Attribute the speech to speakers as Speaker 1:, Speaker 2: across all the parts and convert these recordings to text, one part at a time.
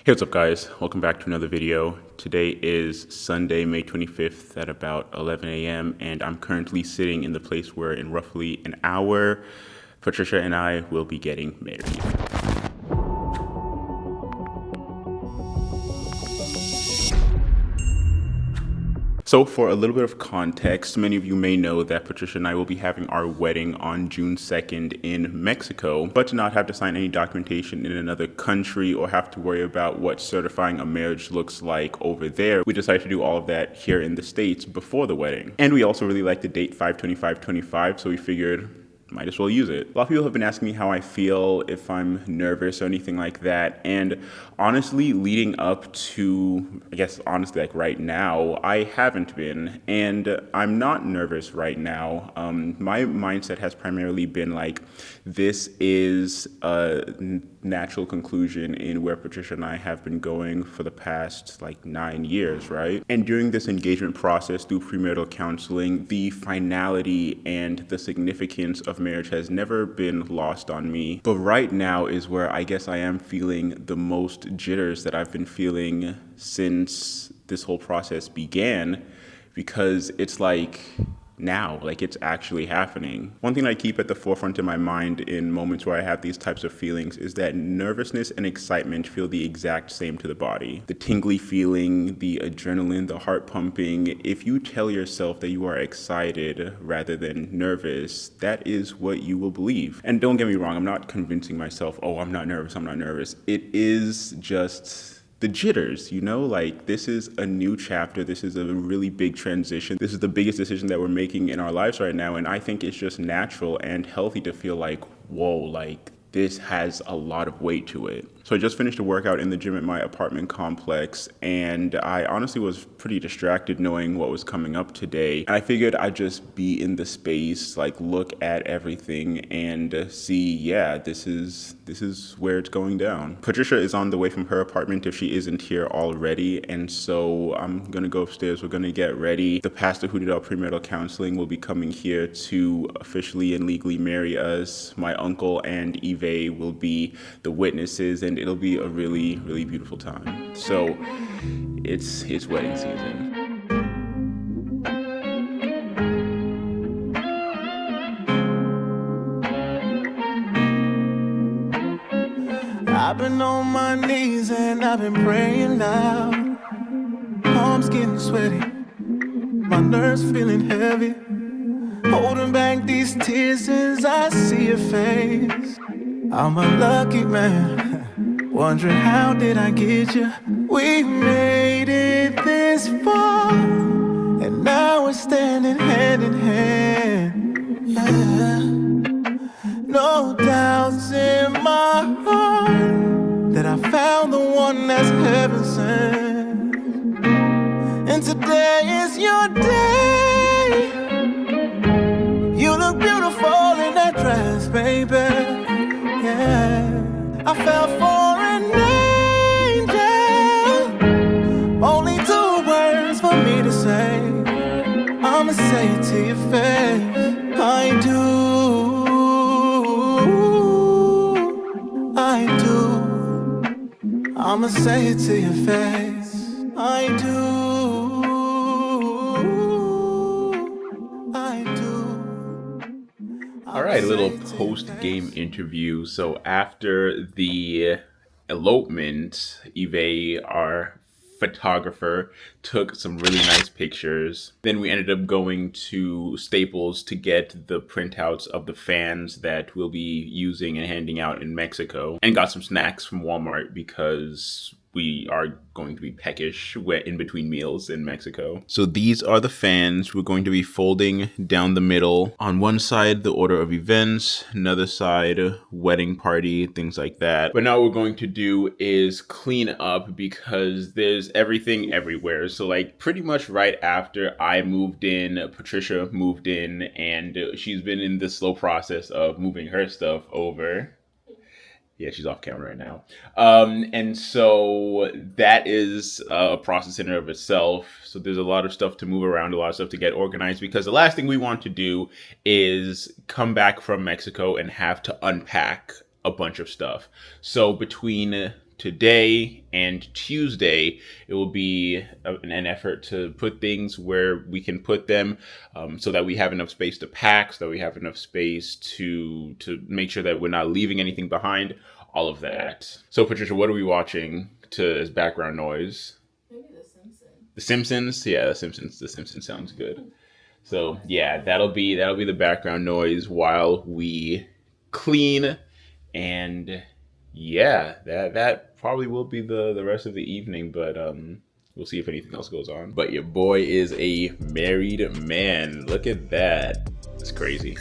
Speaker 1: Hey, what's up guys? Welcome back to another video. Today is Sunday, May 25th at about 11 a.m. and I'm currently sitting in the place where in roughly an hour, Patricia and I will be getting married. So for a little bit of context, many of you may know that Patricia and I will be having our wedding on June 2nd in Mexico, but to not have to sign any documentation in another country or have to worry about what certifying a marriage looks like over there, we decided to do all of that here in the States before the wedding. And we also really like the date 5/25/25, so we figured might as well use it. A lot of people have been asking me how I feel, if I'm nervous or anything like that. And honestly, leading up to, like right now, I haven't been. And I'm not nervous right now. My mindset has primarily been like, this is a natural conclusion in where Patricia and I have been going for the past like 9 years, right? And during this engagement process through premarital counseling, the finality and the significance of marriage has never been lost on me. But right now is where I guess I am feeling the most jitters that I've been feeling since this whole process began, because it's like now, like it's actually happening. One thing I keep at the forefront in my mind in moments where I have these types of feelings is that nervousness and excitement feel the exact same to the body. The tingly feeling, the adrenaline, the heart pumping. If you tell yourself that you are excited rather than nervous, that is what you will believe. And don't get me wrong, I'm not convincing myself, oh, I'm not nervous, I'm not nervous. It is just the jitters, like this is a new chapter. This is a really big transition. This is the biggest decision that we're making in our lives right now. And I think it's just natural and healthy to feel like, whoa, like this has a lot of weight to it. So I just finished a workout in the gym at my apartment complex, and I honestly was pretty distracted knowing what was coming up today. And I figured I'd just be in the space, like look at everything and see, yeah, this is where it's going down. Patricia is on the way from her apartment if she isn't here already, and so I'm gonna go upstairs. We're gonna get ready. The pastor who did our premarital counseling will be coming here to officially and legally marry us. My uncle and Eve will be the witnesses, and it'll be a really, really beautiful time. So it's wedding season.
Speaker 2: I've been on my knees and I've been praying loud. Palms getting sweaty, my nerves feeling heavy, holding back these tears as I see your face. I'm a lucky man, wondering how did I get you? We made it this far, and now we're standing hand in hand. Yeah. No doubts in my heart that I found the one that's heaven sent. And today is your day. You look beautiful in that dress, baby. Yeah, I fell for an angel. Only 2 words for me to say. I'ma say it to your face. I do. I'ma say it to your face. I do.
Speaker 1: All right, a little post-game interview. So after the elopement, Eve, our photographer, took some really nice pictures. Then we ended up going to Staples to get the printouts of the fans that we'll be using and handing out in Mexico, and got some snacks from Walmart because we are going to be peckish in between meals in Mexico. So these are the fans. We're going to be folding down the middle. On one side, the order of events, another side, wedding party, things like that. But now what we're going to do is clean up because there's everything everywhere. So like pretty much right after I moved in, Patricia moved in, and she's been in the slow process of moving her stuff over. Yeah, she's off camera right now. And so that is a process in and of itself. So there's a lot of stuff to move around, a lot of stuff to get organized, because the last thing we want to do is come back from Mexico and have to unpack a bunch of stuff. So between today and Tuesday, it will be an effort to put things where we can put them, so that we have enough space to pack, so that we have enough space to make sure that we're not leaving anything behind, all of that. So Patricia, what are we watching as background noise?
Speaker 3: Maybe The Simpsons.
Speaker 1: The Simpsons? Yeah, The Simpsons. The Simpsons sounds good. So yeah, that'll be the background noise while we clean, and yeah, that probably will be the rest of the evening, but we'll see if anything else goes on. But your boy is a married man. Look at that. It's crazy.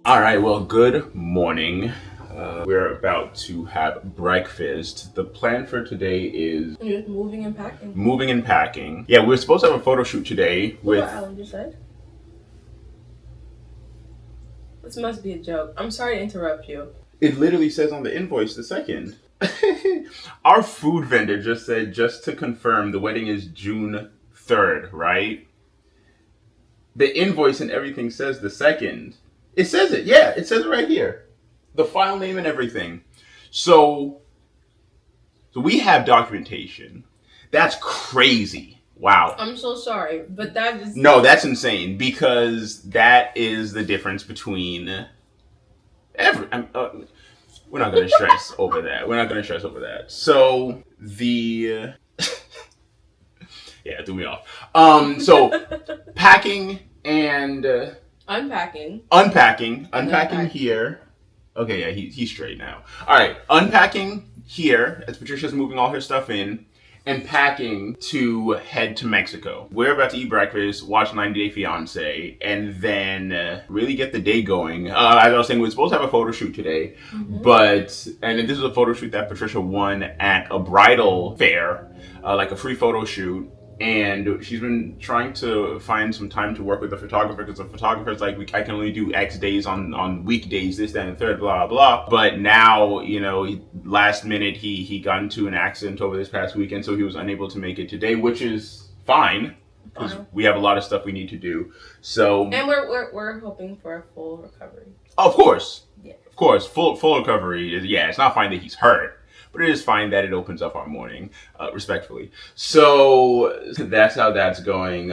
Speaker 1: All right, well, good morning. We're about to have breakfast. The plan for today is
Speaker 3: You're moving and packing.
Speaker 1: moving and packing. Yeah, we're supposed to have a photo shoot today with.
Speaker 3: What Alan just said. This must be a joke. I'm sorry to interrupt you.
Speaker 1: It literally says on the invoice the second. Our food vendor just said, just to confirm, the wedding is June 3rd, right? The invoice and everything says the second. It says it, yeah, it says it right here. The file name and everything. So we have documentation. That's crazy. Wow.
Speaker 3: I'm so sorry, but that just...
Speaker 1: No, that's insane, because that is the difference between we're not going to stress over that. We're not going to stress over that. So the yeah, it threw me off. So packing and
Speaker 3: Unpacking
Speaker 1: unpacking here. Okay, yeah, he's straight now. All right, unpacking here as Patricia's moving all her stuff in, and packing to head to Mexico. We're about to eat breakfast, watch 90 Day Fiance, and then really get the day going. As I was saying, we're supposed to have a photo shoot today, and this is a photo shoot that Patricia won at a bridal fair, like a free photo shoot. And she's been trying to find some time to work with the photographer, because the photographer's like, I can only do X days on weekdays, this, that, and the third, blah, blah. But now, last minute, he got into an accident over this past weekend, so he was unable to make it today, which is fine, because we have a lot of stuff we need to do. So,
Speaker 3: and we're hoping for a full recovery.
Speaker 1: Of course.
Speaker 3: Yeah.
Speaker 1: Of course, full recovery. Yeah, it's not fine that he's hurt, but it is fine that it opens up our morning, respectfully. So that's how that's going.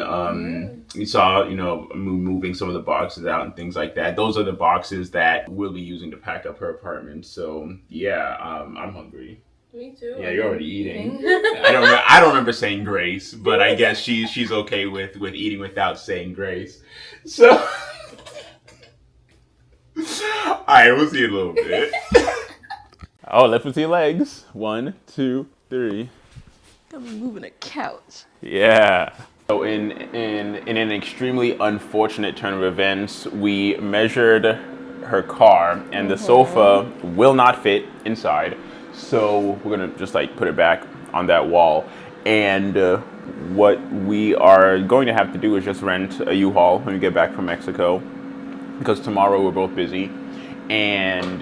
Speaker 1: You saw, moving some of the boxes out and things like that. Those are the boxes that we'll be using to pack up her apartment. So yeah, I'm hungry.
Speaker 3: Me too.
Speaker 1: Yeah, you're already eating. I don't remember saying grace, but I guess she's okay with eating without saying grace. So, all right, we'll see you in a little bit. Oh, lift with your legs. 1, 2, 3.
Speaker 3: I'm moving a couch.
Speaker 1: Yeah. So in an extremely unfortunate turn of events, we measured her car, and the sofa will not fit inside. So we're gonna just put it back on that wall. And what we are going to have to do is just rent a U-Haul when we get back from Mexico, because tomorrow we're both busy, and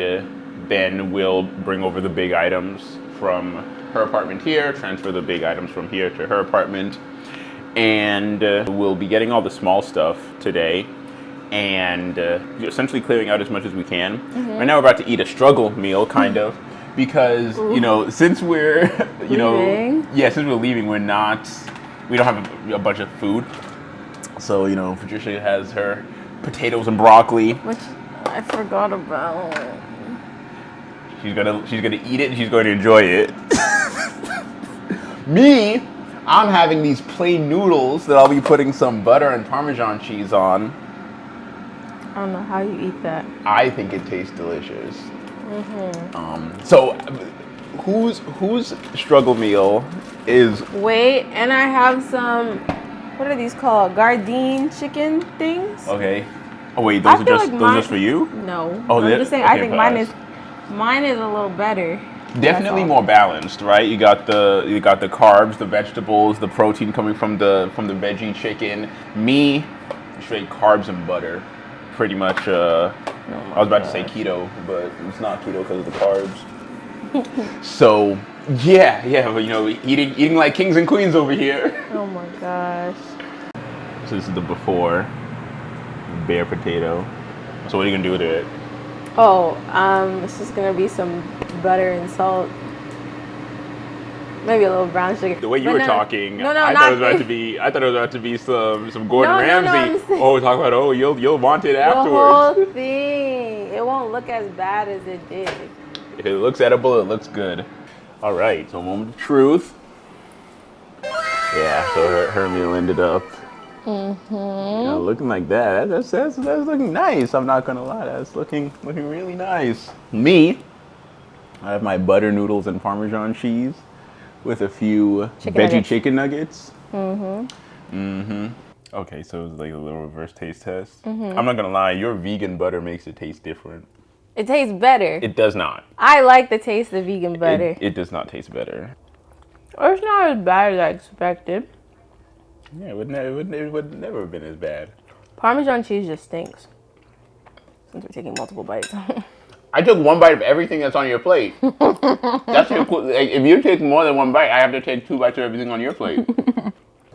Speaker 1: then we'll bring over the big items from her apartment here, transfer the big items from here to her apartment, and we'll be getting all the small stuff today and essentially clearing out as much as we can. Right now we're about to eat a struggle meal, kind of, because, since we're, since we're leaving, we don't have a bunch of food. So, Patricia has her potatoes and broccoli.
Speaker 3: Which
Speaker 4: I forgot about.
Speaker 1: She's gonna eat it and she's going to enjoy it. Me, I'm having these plain noodles that I'll be putting some butter and Parmesan cheese on.
Speaker 4: I don't know how you eat that.
Speaker 1: I think it tastes delicious. So, whose struggle meal is?
Speaker 4: Wait, and I have some. What are these called? Gardein chicken things.
Speaker 1: Okay. Oh wait, those are just for you?
Speaker 4: No.
Speaker 1: Oh,
Speaker 4: I'm just saying.
Speaker 1: okay,
Speaker 4: I think mine is a little better.
Speaker 1: Definitely more balanced, right? You got the carbs, the vegetables, the protein coming from the veggie chicken. Me, straight carbs and butter. Pretty much. I was about to say keto, but it's not keto because of the carbs. So yeah, but eating like kings and queens over here.
Speaker 4: Oh my gosh.
Speaker 1: So this is the before bare potato. So what are you gonna do with it?
Speaker 4: Oh, it's just gonna be some butter and salt. Maybe a little brown sugar.
Speaker 1: The way you were talking,
Speaker 4: No,
Speaker 1: I thought it was about to be some Gordon Ramsay. Talk about you'll want it afterwards.
Speaker 4: The whole thing. It won't look as bad as it did.
Speaker 1: If it looks edible, it looks good. All right, so moment of truth. Yeah, so her meal ended up looking like that. That's looking nice. I'm not gonna lie, that's looking really nice. Me, I have my butter noodles and Parmesan cheese with a few chicken nuggets. Okay, so it's like a little reverse taste test. I'm not gonna lie, your vegan butter makes it taste different.
Speaker 4: It tastes better.
Speaker 1: It does not.
Speaker 4: I like the taste of vegan butter.
Speaker 1: It does not taste better.
Speaker 4: Or it's not as bad as I expected.
Speaker 1: Yeah, it would never have been as bad.
Speaker 4: Parmesan cheese just stinks. Since we're taking multiple bites.
Speaker 1: I took one bite of everything that's on your plate. That's if you take more than one bite, I have to take 2 bites of everything on your plate.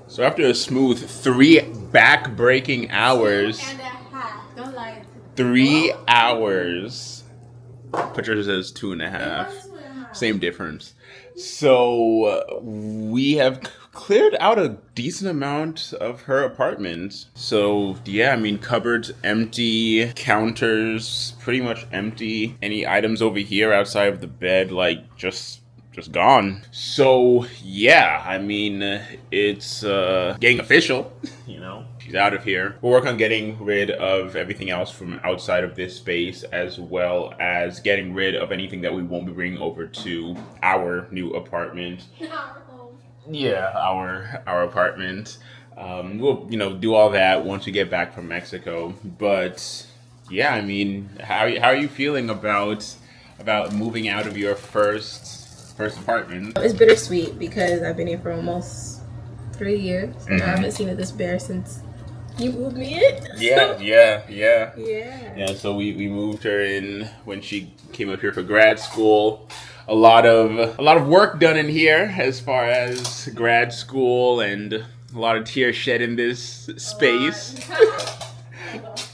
Speaker 1: So after a smooth 3 back-breaking hours, 3 hours. Patricia says 2.5. Same difference. So we have cleared out a decent amount of her apartment. So yeah, I mean, cupboards empty, counters pretty much empty. Any items over here outside of the bed, like just gone. So yeah, I mean, it's getting official, She's out of here. We'll work on getting rid of everything else from outside of this space, as well as getting rid of anything that we won't be bringing over to our new apartment. Yeah, our apartment. We'll do all that once we get back from Mexico. But yeah, I mean, how are you feeling about moving out of your first apartment?
Speaker 3: It's bittersweet because I've been here for almost 3 years. And I haven't seen it this bare since you moved me in. Yeah. So we moved her in when she came up here for grad school. A lot of work done in here as far as grad school, and a lot of tears shed in this space.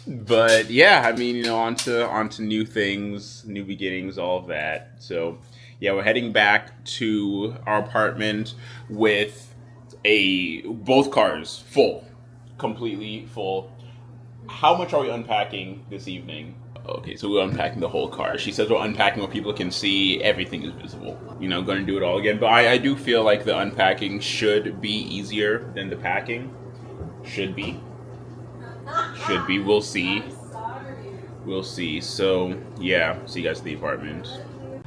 Speaker 3: But yeah, I mean, onto new things, new beginnings, all of that. So yeah, we're heading back to our apartment with both cars full, completely full. How much are we unpacking this evening? Okay, so we're unpacking the whole car. She says we're unpacking where people can see everything is visible. Going to do it all again. But I do feel like the unpacking should be easier than the packing. Should be. We'll see. So yeah, see you guys at the apartment.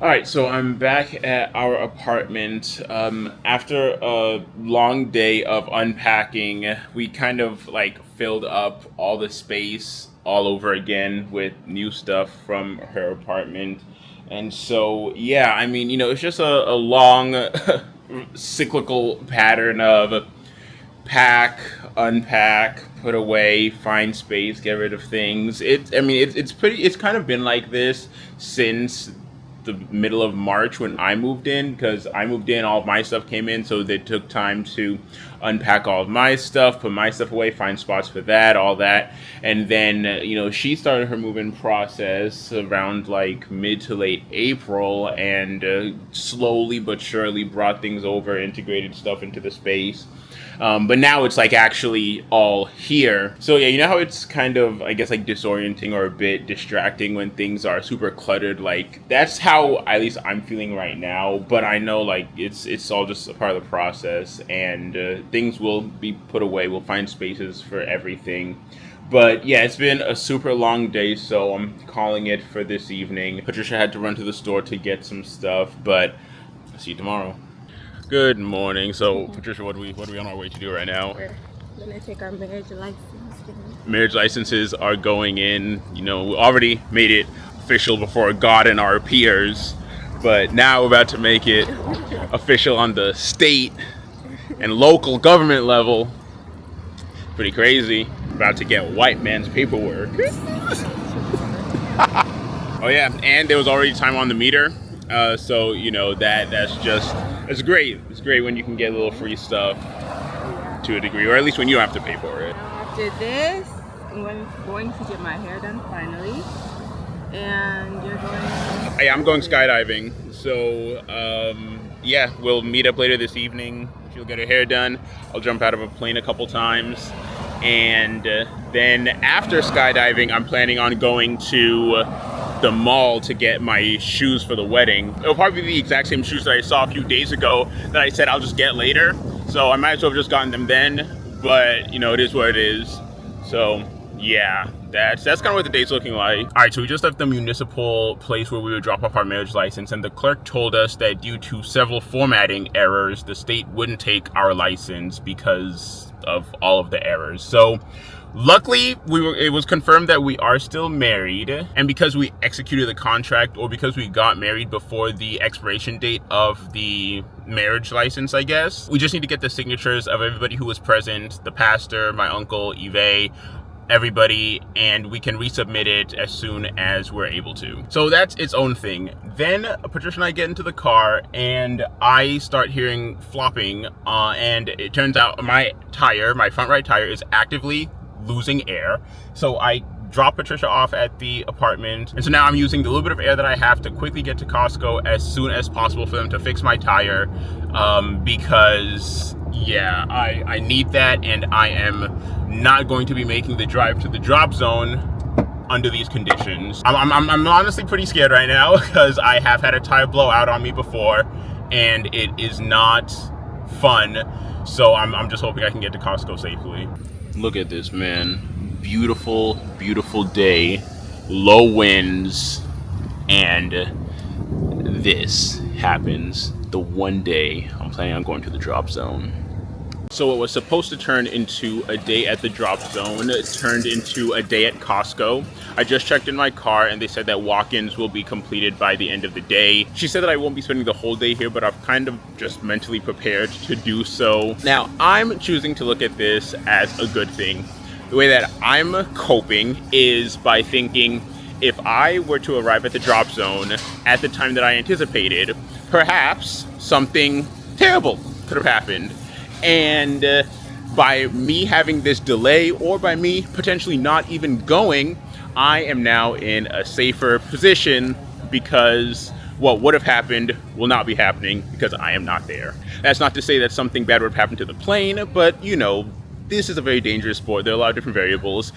Speaker 3: All right, so I'm back at our apartment. After a long day of unpacking, we kind of filled up all the space all over again with new stuff from her apartment. And so, yeah, I mean, it's just a long cyclical pattern of pack, unpack, put away, find space, get rid of things. It's kind of been like this since the middle of March when I moved in, because I moved in, all of my stuff came in, so they took time to unpack all of my stuff, put my stuff away, find spots for that, all that. And then, she started her move-in process around mid to late April, and slowly but surely brought things over, integrated stuff into the space. But now it's like actually all here. So yeah, you know how it's kind of, I guess, like disorienting or a bit distracting when things are super cluttered. Like that's how at least I'm feeling right now. But I know like it's all just a part of the process, and things will be put away. We'll find spaces for everything. But yeah, it's been a super long day, so I'm calling it for this evening. Patricia had to run to the store to get some stuff, but I'll see you tomorrow. Good morning. So Patricia, what are we on our way to do right now?
Speaker 4: We're gonna take our marriage license.
Speaker 3: Marriage licenses are going in. You know, we already made it official before God and our peers, but now we're about to make it official on the state and local government level. Pretty crazy. About to get white man's paperwork. Oh yeah, and there was already time on the meter, so you know it's great. It's great when you can get a little free stuff to a degree, or at least when you don't have to pay for it.
Speaker 5: After this, I'm going to get my hair done finally, and you're going.
Speaker 3: Hey, I'm going skydiving, so yeah, we'll meet up later this evening. She'll get her hair done. I'll jump out of a plane a couple times. And then after skydiving, I'm planning on going to the mall to get my shoes for the wedding. It'll probably be the exact same shoes that I saw a few days ago that I said I'll just get later. So I might as well have just gotten them then. But, you know, it is what it is. So, yeah, that's kind of what the day's looking like. All right, so we just left the municipal place where we would drop off our marriage license, and the clerk told us that due to several formatting errors, the state wouldn't take our license because of all of the errors. So luckily it was confirmed that we are still married, and because we executed the contract, or because we got married before the expiration date of the marriage license, I guess, we just need to get the signatures of everybody who was present, the pastor, my uncle, Yves, everybody, and we can resubmit it as soon as we're able to. So that's its own thing. Then Patricia and I get into the car, and I start hearing flopping, and it turns out my front right tire is actively losing air. So I drop Patricia off at the apartment, and so now I'm using the little bit of air that I have to quickly get to Costco as soon as possible for them to fix my tire, because yeah, I need that, and I am not going to be making the drive to the drop zone under these conditions. I'm honestly pretty scared right now because I have had a tire blow out on me before, and it is not fun. So I'm just hoping I can get to Costco safely. Look at this, man. Beautiful, beautiful day. Low winds, and this happens the one day I'm planning on going to the drop zone. So what was supposed to turn into a day at the drop zone turned into a day at Costco. I just checked in my car, and they said that walk-ins will be completed by the end of the day. She said that I won't be spending the whole day here, but I've kind of just mentally prepared to do so. Now, I'm choosing to look at this as a good thing. The way that I'm coping is by thinking, if I were to arrive at the drop zone at the time that I anticipated, perhaps something terrible could have happened. And by me having this delay, or by me potentially not even going, I am now in a safer position, because what would have happened will not be happening because I am not there. That's not to say that something bad would have happened to the plane, but you know, this is a very dangerous sport. There are a lot of different variables.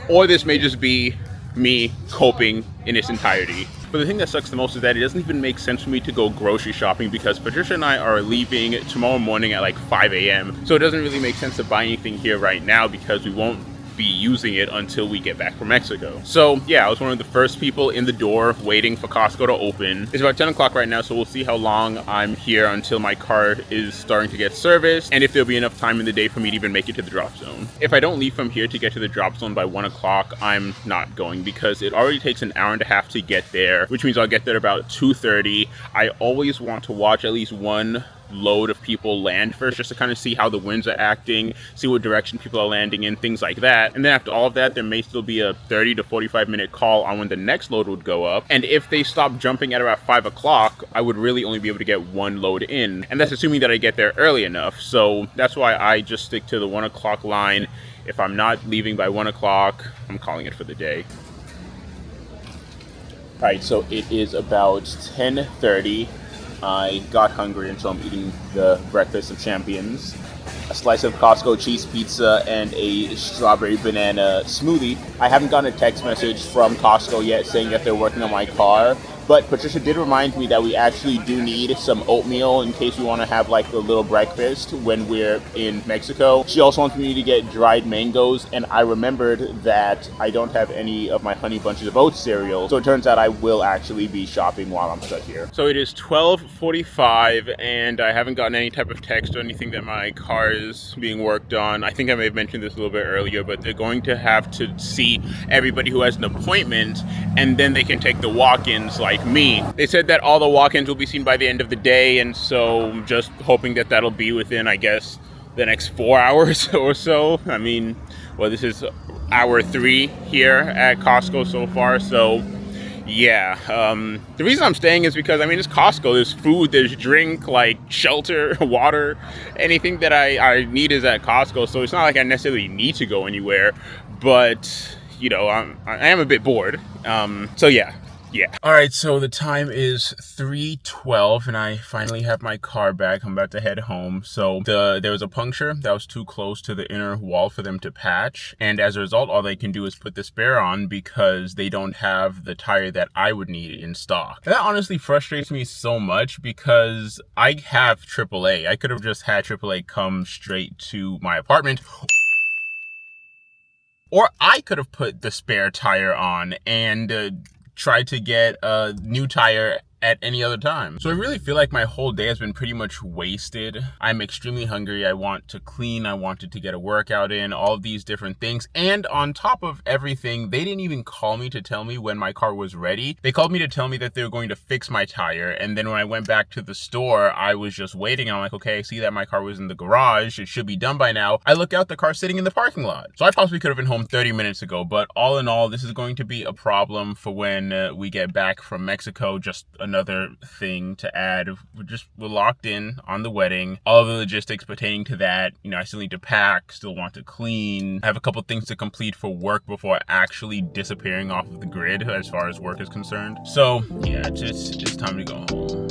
Speaker 3: Or this may just be me coping in its entirety. But the thing that sucks the most is that it doesn't even make sense for me to go grocery shopping, because Patricia and I are leaving tomorrow morning at like 5 a.m. So it doesn't really make sense to buy anything here right now, because we won't be using it until we get back from Mexico. So yeah, I was one of the first people in the door waiting for Costco to open. It's about 10 o'clock right now, so we'll see how long I'm here until my car is starting to get serviced, and if there'll be enough time in the day for me to even make it to the drop zone. If I don't leave from here to get to the drop zone by 1 o'clock, I'm not going, because it already takes an hour and a half to get there, which means I'll get there about 2:30. I always want to watch at least one load of people land first, just to kind of see how the winds are acting, see what direction people are landing in, things like that. And then after all of that, there may still be a 30 to 45 minute call on when the next load would go up. And if they stop jumping at about 5 o'clock, I would really only be able to get one load in. And that's assuming that I get there early enough. So that's why I just stick to the 1 o'clock line. If I'm not leaving by 1 o'clock, I'm calling it for the day. All right, so it is about 10:30. I got hungry, and so I'm eating the breakfast of champions. a slice of Costco cheese pizza, and a strawberry banana smoothie. I haven't gotten a text message from Costco yet saying that they're working on my car. But Patricia did remind me that we actually do need some oatmeal in case we want to have like a little breakfast when we're in Mexico. She also wants me to get dried mangoes, and I remembered that I don't have any of my Honey Bunches of Oats cereal. So it turns out I will actually be shopping while I'm stuck here. So it is 12:45 and I haven't gotten any type of text or anything that my car is being worked on. I think I may have mentioned this a little bit earlier, but they're going to have to see everybody who has an appointment, and then they can take the walk-ins like me. They said that all the walk-ins will be seen by the end of the day, and so I'm just hoping that that'll be within, I guess, the next 4 hours or so. I mean, well, this is hour 3 here at Costco so far, so yeah. The reason I'm staying is because, I mean, it's Costco. There's food, there's drink, like shelter, water, anything that I need is at Costco, so it's not like I necessarily need to go anywhere, but you know, I am a bit bored. So yeah. All right, so the time is 3:12 and I finally have my car back. I'm about to head home. So there was a puncture that was too close to the inner wall for them to patch. And as a result, all they can do is put the spare on because they don't have the tire that I would need in stock. And that honestly frustrates me so much because I have AAA. I could have just had AAA come straight to my apartment. Or I could have put the spare tire on and tried to get a new tire at any other time. So I really feel like my whole day has been pretty much wasted. I'm extremely hungry. I want to clean. I wanted to get a workout in, all of these different things. And on top of everything, they didn't even call me to tell me when my car was ready. They called me to tell me that they were going to fix my tire. And then when I went back to the store, I was just waiting. I'm like, okay, I see that my car was in the garage. It should be done by now. I look out, the car sitting in the parking lot. So I possibly could have been home 30 minutes ago. But all in all, this is going to be a problem for when we get back from Mexico. Just another thing to add. We're locked in on the wedding, all the logistics pertaining to that. You know, I still need to pack, still want to clean. I have a couple things to complete for work before actually disappearing off of the grid as far as work is concerned. So yeah, it's time to go home.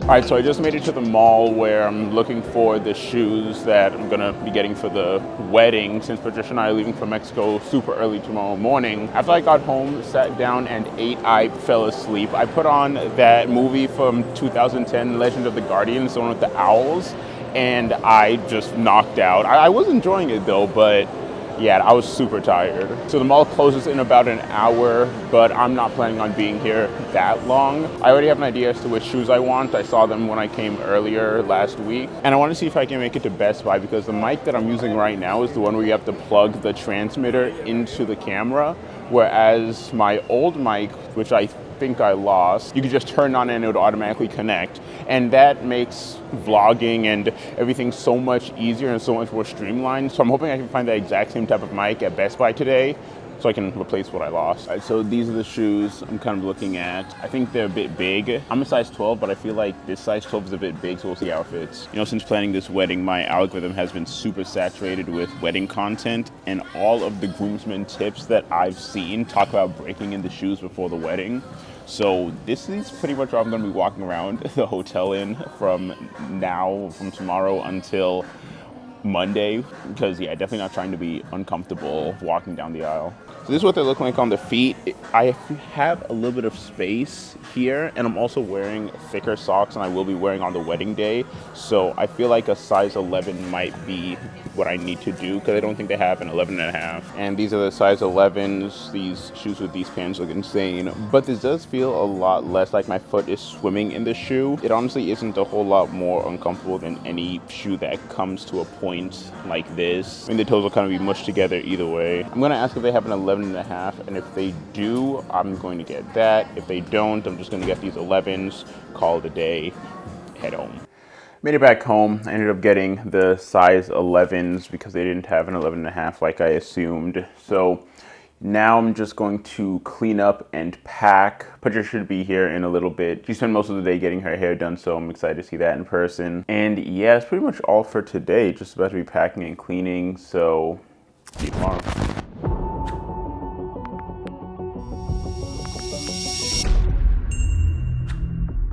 Speaker 3: All right, so I just made it to the mall where I'm looking for the shoes that I'm gonna be getting for the wedding, since Patricia and I are leaving for Mexico super early tomorrow morning. After I got home, sat down and ate, I fell asleep. I put on that movie from 2010, Legend of the Guardians, the one with the owls, and I just knocked out. I was enjoying it though, but yeah, I was super tired. So the mall closes in about an hour, but I'm not planning on being here that long. I already have an idea as to which shoes I want. I saw them when I came earlier last week. And I want to see if I can make it to Best Buy because the mic that I'm using right now is the one where you have to plug the transmitter into the camera. Whereas my old mic, which I think I lost, you could just turn on and it would automatically connect. And that makes vlogging and everything so much easier and so much more streamlined. So I'm hoping I can find the exact same type of mic at Best Buy today so I can replace what I lost. All right, so these are the shoes I'm kind of looking at. I think they're a bit big. I'm a size 12, but I feel like this size 12 is a bit big, so we'll see how it fits. You know, since planning this wedding, my algorithm has been super saturated with wedding content, and all of the groomsmen tips that I've seen talk about breaking in the shoes before the wedding. So this is pretty much what I'm gonna be walking around the hotel in from tomorrow until Monday, because yeah, definitely not trying to be uncomfortable walking down the aisle. So this is what they're looking like on the feet. I have a little bit of space here, and I'm also wearing thicker socks than I will be wearing on the wedding day. So I feel like a size 11 might be what I need to do, because I don't think they have an 11.5. And these are the size 11s. These shoes with these pants look insane. But this does feel a lot less like my foot is swimming in the shoe. It honestly isn't a whole lot more uncomfortable than any shoe that comes to a point like this. I mean, the toes will kind of be mushed together either way. I'm gonna ask if they have an 11.5, and if they do, I'm going to get that. If they don't, I'm just gonna get these 11s, call it a day, head home.
Speaker 1: Made it back home. I ended up getting the size 11s because they didn't have an 11.5 like I assumed. So now I'm just going to clean up and pack. Patricia should be here in a little bit. She spent most of the day getting her hair done, so I'm excited to see that in person. And yeah, that's pretty much all for today. Just about to be packing and cleaning, so see you tomorrow.